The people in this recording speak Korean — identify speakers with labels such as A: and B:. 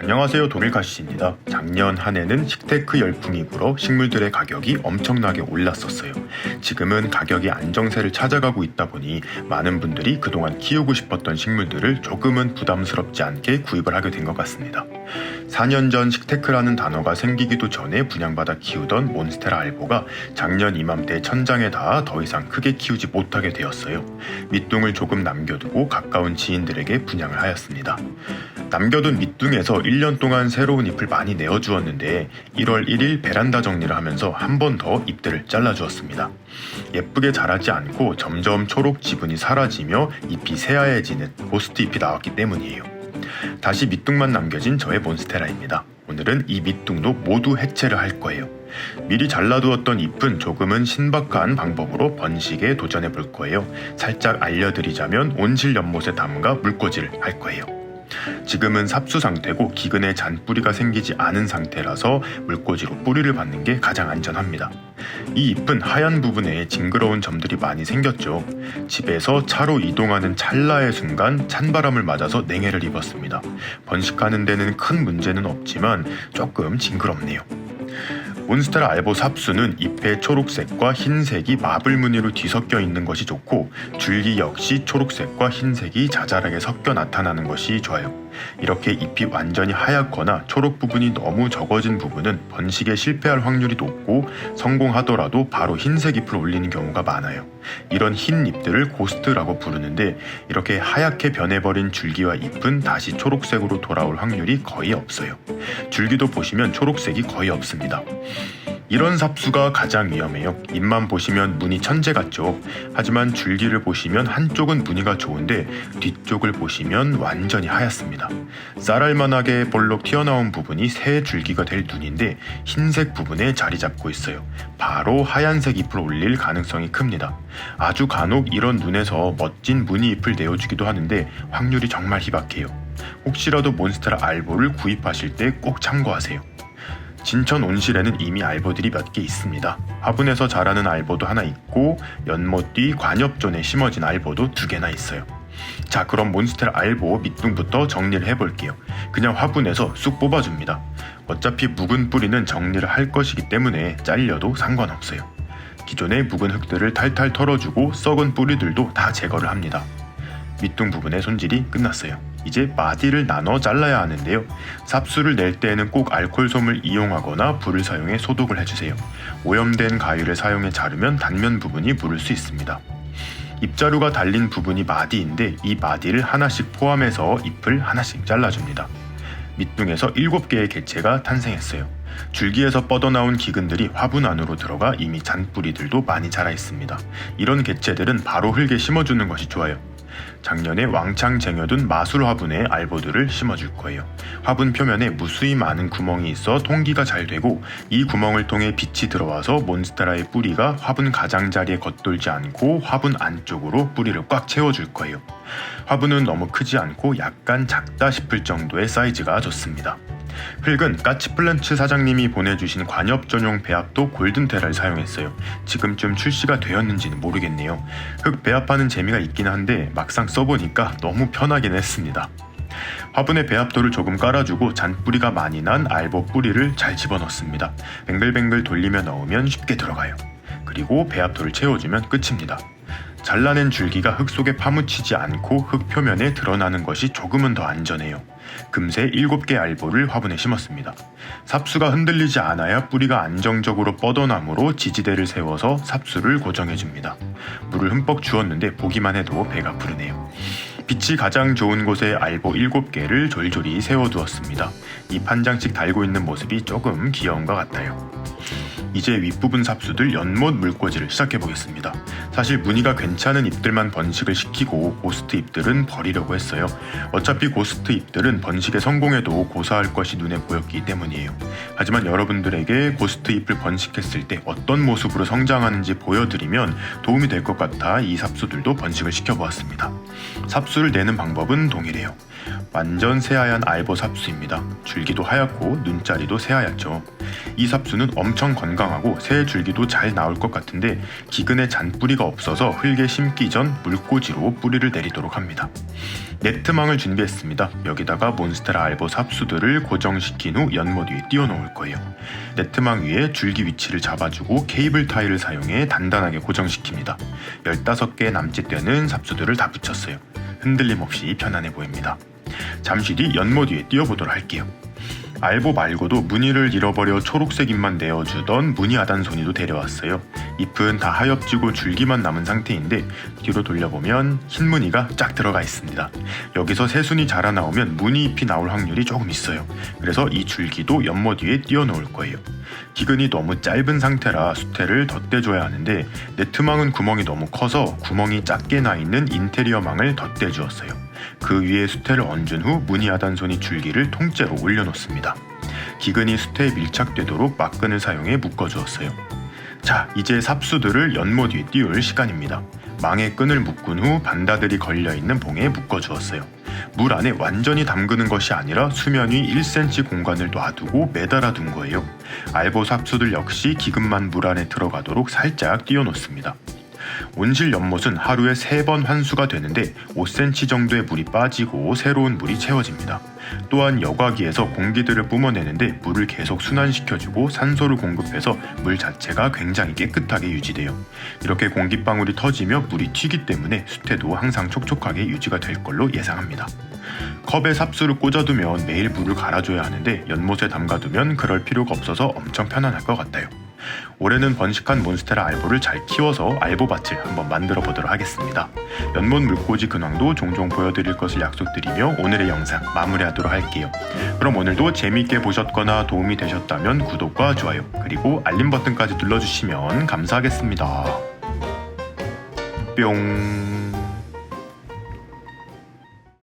A: 안녕하세요, 독일가시입니다. 작년 한 해는 식테크 열풍이 불어 식물들의 가격이 엄청나게 올랐었어요. 지금은 가격이 안정세를 찾아가고 있다 보니 많은 분들이 그동안 키우고 싶었던 식물들을 조금은 부담스럽지 않게 구입을 하게 된 것 같습니다. 4년 전 식테크라는 단어가 생기기도 전에 분양받아 키우던 몬스테라 알보가 작년 이맘때 천장에 닿아 더 이상 크게 키우지 못하게 되었어요. 밑둥을 조금 남겨두고 가까운 지인들에게 분양을 하였습니다. 남겨둔 밑둥에서 1년 동안 새로운 잎을 많이 내어주었는데 1월 1일 베란다 정리를 하면서 한 번 더 잎들을 잘라주었습니다. 예쁘게 자라지 않고 점점 초록 지분이 사라지며 잎이 새하얘지는 고스트 잎이 나왔기 때문이에요. 다시 밑둥만 남겨진 저의 몬스테라입니다. 오늘은 이 밑둥도 모두 해체를 할 거예요. 미리 잘라두었던 잎은 조금은 신박한 방법으로 번식에 도전해 볼 거예요. 살짝 알려드리자면 온실 연못에 담가 물꽂이를 할 거예요. 지금은 삽수 상태고 기근에 잔뿌리가 생기지 않은 상태라서 물꽂이로 뿌리를 받는 게 가장 안전합니다. 이 잎은 하얀 부분에 징그러운 점들이 많이 생겼죠. 집에서 차로 이동하는 찰나의 순간 찬바람을 맞아서 냉해를 입었습니다. 번식하는 데는 큰 문제는 없지만 조금 징그럽네요. 몬스테라 알보 삽수는 잎의 초록색과 흰색이 마블 무늬로 뒤섞여 있는 것이 좋고 줄기 역시 초록색과 흰색이 자잘하게 섞여 나타나는 것이 좋아요. 이렇게 잎이 완전히 하얗거나 초록 부분이 너무 적어진 부분은 번식에 실패할 확률이 높고 성공하더라도 바로 흰색 잎을 올리는 경우가 많아요. 이런 흰 잎들을 고스트라고 부르는데 이렇게 하얗게 변해버린 줄기와 잎은 다시 초록색으로 돌아올 확률이 거의 없어요. 줄기도 보시면 초록색이 거의 없습니다. 이런 삽수가 가장 위험해요. 잎만 보시면 무늬 천재 같죠. 하지만 줄기를 보시면 한쪽은 무늬가 좋은데 뒤쪽을 보시면 완전히 하얗습니다. 쌀알만하게 볼록 튀어나온 부분이 새 줄기가 될 눈인데 흰색 부분에 자리 잡고 있어요. 바로 하얀색 잎을 올릴 가능성이 큽니다. 아주 간혹 이런 눈에서 멋진 무늬 잎을 내어주기도 하는데 확률이 정말 희박해요. 혹시라도 몬스테라 알보를 구입하실 때 꼭 참고하세요. 진천 온실에는 이미 알보들이 몇 개 있습니다. 화분에서 자라는 알보도 하나 있고 연못 뒤 관엽존에 심어진 알보도 2개나 있어요. 자, 그럼 몬스테라 알보 밑둥부터 정리를 해볼게요. 그냥 화분에서 쑥 뽑아줍니다. 어차피 묵은 뿌리는 정리를 할 것이기 때문에 잘려도 상관없어요. 기존의 묵은 흙들을 탈탈 털어주고 썩은 뿌리들도 다 제거를 합니다. 밑둥 부분의 손질이 끝났어요. 이제 마디를 나눠 잘라야 하는데요. 삽수를 낼 때에는 꼭 알코올솜을 이용하거나 불을 사용해 소독을 해주세요. 오염된 가위를 사용해 자르면 단면 부분이 무를 수 있습니다. 잎자루가 달린 부분이 마디인데 이 마디를 하나씩 포함해서 잎을 하나씩 잘라줍니다. 밑둥에서 7개의 개체가 탄생했어요. 줄기에서 뻗어나온 기근들이 화분 안으로 들어가 이미 잔뿌리들도 많이 자라 있습니다. 이런 개체들은 바로 흙에 심어주는 것이 좋아요. 작년에 왕창 쟁여둔 마술 화분에 알보들을 심어줄 거예요. 화분 표면에 무수히 많은 구멍이 있어 통기가 잘 되고 이 구멍을 통해 빛이 들어와서 몬스테라의 뿌리가 화분 가장자리에 겉돌지 않고 화분 안쪽으로 뿌리를 꽉 채워줄 거예요. 화분은 너무 크지 않고 약간 작다 싶을 정도의 사이즈가 좋습니다. 흙은 까치플란츠 사장님이 보내주신 관엽 전용 배합도 골든테라를 사용했어요. 지금쯤 출시가 되었는지는 모르겠네요. 흙 배합하는 재미가 있긴 한데 막상 써보니까 너무 편하긴 했습니다. 화분에 배합도를 조금 깔아주고 잔뿌리가 많이 난 알보 뿌리를 잘 집어넣습니다. 뱅글뱅글 돌리며 넣으면 쉽게 들어가요. 그리고 배합도를 채워주면 끝입니다. 잘라낸 줄기가 흙 속에 파묻히지 않고 흙 표면에 드러나는 것이 조금은 더 안전해요. 금세 7개 알보를 화분에 심었습니다. 삽수가 흔들리지 않아야 뿌리가 안정적으로 뻗어나므로 지지대를 세워서 삽수를 고정해줍니다. 물을 흠뻑 주었는데 보기만 해도 배가 부르네요. 빛이 가장 좋은 곳에 알보 7개를 졸졸이 세워두었습니다. 잎 한 장씩 달고 있는 모습이 조금 귀여운 것 같아요. 이제 윗부분 삽수들 연못 물꽂이를 시작해보겠습니다. 사실 무늬가 괜찮은 잎들만 번식을 시키고 고스트 잎들은 버리려고 했어요. 어차피 고스트 잎들은 번식에 성공해도 고사할 것이 눈에 보였기 때문이에요. 하지만 여러분들에게 고스트 잎을 번식했을 때 어떤 모습으로 성장하는지 보여드리면 도움이 될 것 같아 이 삽수들도 번식을 시켜보았습니다. 삽수를 내는 방법은 동일해요. 완전 새하얀 알보 삽수입니다. 줄기도 하얗고 눈자리도 새하얗죠. 이 삽수는 엄청 건강하고 새 줄기도 잘 나올 것 같은데 기근에 잔뿌리가 없어서 흙에 심기 전 물꽂이로 뿌리를 내리도록 합니다. 네트망을 준비했습니다. 여기다가 몬스테라 알보 삽수들을 고정시킨 후 연못 위에 띄워놓을 거예요. 네트망 위에 줄기 위치를 잡아주고 케이블 타이를 사용해 단단하게 고정시킵니다. 15개 남짓 되는 삽수들을 다 붙였어요. 흔들림 없이 편안해 보입니다. 잠시 뒤 연못 위에 띄워보도록 할게요. 알보 말고도 무늬를 잃어버려 초록색 잎만 내어주던 무늬 아단소니도 데려왔어요. 잎은 다 하엽지고 줄기만 남은 상태인데 뒤로 돌려보면 흰 무늬가 쫙 들어가 있습니다. 여기서 새순이 자라나오면 무늬 잎이 나올 확률이 조금 있어요. 그래서 이 줄기도 연못 위에 띄워놓을 거예요. 기근이 너무 짧은 상태라 수태를 덧대줘야 하는데 네트망은 구멍이 너무 커서 구멍이 작게 나있는 인테리어망을 덧대주었어요. 그 위에 수태를 얹은 후 무늬 아단소니 줄기를 통째로 올려놓습니다. 기근이 수태에 밀착되도록 막근을 사용해 묶어주었어요. 자, 이제 삽수들을 연못 위에 띄울 시간입니다. 망에 끈을 묶은 후 반다들이 걸려있는 봉에 묶어주었어요. 물 안에 완전히 담그는 것이 아니라 수면 위 1cm 공간을 놔두고 매달아 둔 거예요. 알보 삽수들 역시 기근만 물 안에 들어가도록 살짝 띄워놓습니다. 온실 연못은 하루에 3번 환수가 되는데 5cm 정도의 물이 빠지고 새로운 물이 채워집니다. 또한 여과기에서 공기들을 뿜어내는데 물을 계속 순환시켜주고 산소를 공급해서 물 자체가 굉장히 깨끗하게 유지돼요. 이렇게 공기방울이 터지며 물이 튀기 때문에 수태도 항상 촉촉하게 유지가 될 걸로 예상합니다. 컵에 삽수를 꽂아두면 매일 물을 갈아줘야 하는데 연못에 담가두면 그럴 필요가 없어서 엄청 편안할 것 같아요. 올해는 번식한 몬스테라 알보를 잘 키워서 알보밭을 한번 만들어 보도록 하겠습니다. 연못 물꽂이 근황도 종종 보여드릴 것을 약속드리며 오늘의 영상 마무리하도록 할게요. 그럼 오늘도 재미있게 보셨거나 도움이 되셨다면 구독과 좋아요 그리고 알림 버튼까지 눌러주시면 감사하겠습니다. 뿅.